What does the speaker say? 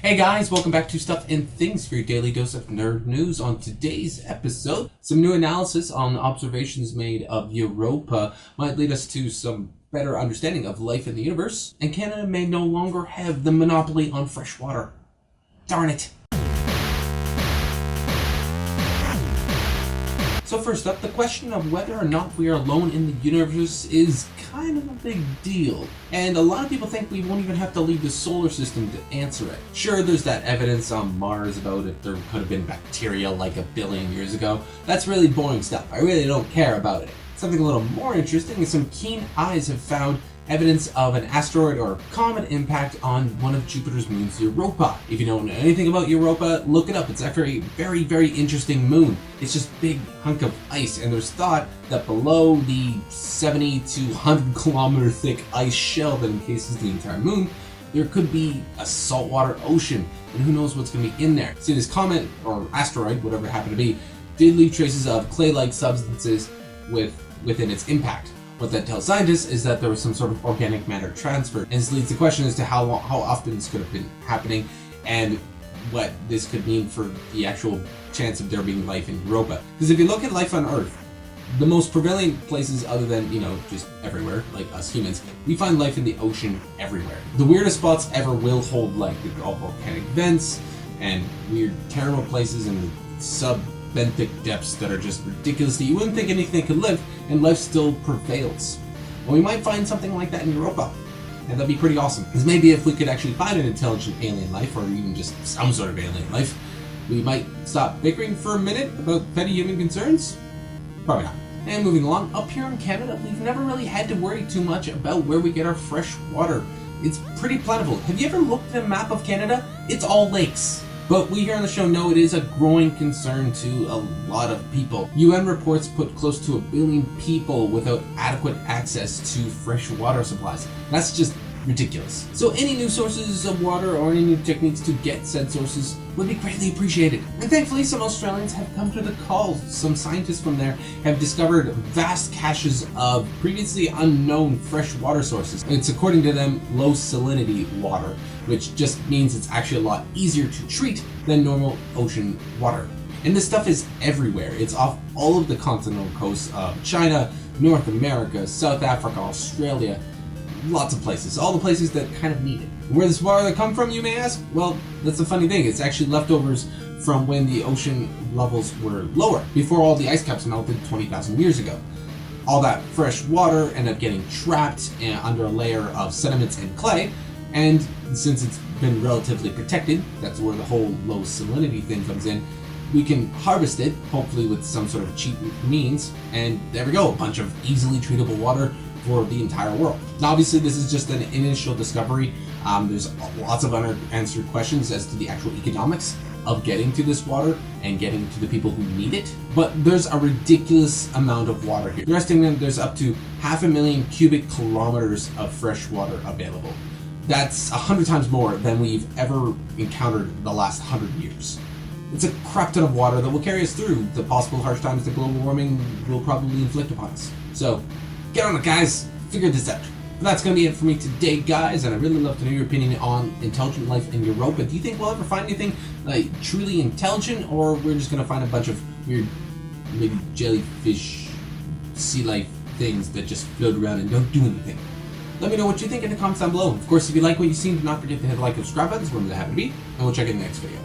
Hey guys, welcome back to Stuff and Things for your daily dose of nerd news. On today's episode, some new analysis on observations made of Europa might lead us to some better understanding of life in the universe, and Canada may no longer have the monopoly on fresh water. Darn it. So first up, the question of whether or not we are alone in the universe is kind of a big deal. And a lot of people think we won't even have to leave the solar system to answer it. Sure, there's that evidence on Mars about if there could have been bacteria like a billion years ago. That's really boring stuff. I really don't care about it. Something a little more interesting is some keen eyes have found evidence of an asteroid or comet impact on one of Jupiter's moons, Europa. If you don't know anything about Europa, look it up. It's actually a very, very interesting moon. It's just a big hunk of ice, and there's thought that below the 70 to 100 kilometer thick ice shell that encases the entire moon, there could be a saltwater ocean, and who knows what's going to be in there. See, this comet, or asteroid, whatever it happened to be, did leave traces of clay-like substances within its impact. What that tells scientists is that there was some sort of organic matter transfer, and this leads to the question as to how often this could have been happening, and what this could mean for the actual chance of there being life in Europa. Because if you look at life on Earth, the most prevalent places other than, just everywhere, like us humans, we find life in the ocean everywhere. The weirdest spots ever will hold life. They're all volcanic vents and weird terrible places in the benthic depths that are just ridiculous that you wouldn't think anything could live, and life still prevails. Well, we might find something like that in Europa, and that'd be pretty awesome. Because maybe if we could actually find an intelligent alien life, or even just some sort of alien life, we might stop bickering for a minute about petty human concerns? Probably not. And moving along, up here in Canada, we've never really had to worry too much about where we get our fresh water. It's pretty plentiful. Have you ever looked at a map of Canada? It's all lakes. But we here on the show know it is a growing concern to a lot of people. UN reports put close to 1 billion people without adequate access to fresh water supplies. That's just ridiculous. So any new sources of water or any new techniques to get said sources would be greatly appreciated. And thankfully some Australians have come to the call. Some scientists from there have discovered vast caches of previously unknown fresh water sources. It's, according to them, low salinity water, which just means it's actually a lot easier to treat than normal ocean water. And this stuff is everywhere. It's off all of the continental coasts of China, North America, South Africa, Australia, lots of places, all the places that kind of need it. Where does this water come from, you may ask? Well, that's the funny thing. It's actually leftovers from when the ocean levels were lower, before all the ice caps melted 20,000 years ago. All that fresh water ended up getting trapped under a layer of sediments and clay, and since it's been relatively protected, that's where the whole low salinity thing comes in, we can harvest it, hopefully with some sort of cheap means, and there we go, a bunch of easily treatable water for the entire world. Now obviously this is just an initial discovery. There's lots of unanswered questions as to the actual economics of getting to this water and getting to the people who need it, but there's a ridiculous amount of water here. They're estimating that there's up to 500,000 cubic kilometers of fresh water available. That's 100 times more than we've ever encountered the last 100 years. It's a crap ton of water that will carry us through the possible harsh times that global warming will probably inflict upon us. So get on it, guys. Figure this out. But that's going to be it for me today, guys, and I'd really love to know your opinion on intelligent life in Europa. Do you think we'll ever find anything truly intelligent, or we're just going to find a bunch of weird, maybe jellyfish, sea life things that just float around and don't do anything? Let me know what you think in the comments down below. Of course, if you like what you've seen, do not forget to hit the like and subscribe buttons, wherever they happen to be, and we'll check you in the next video.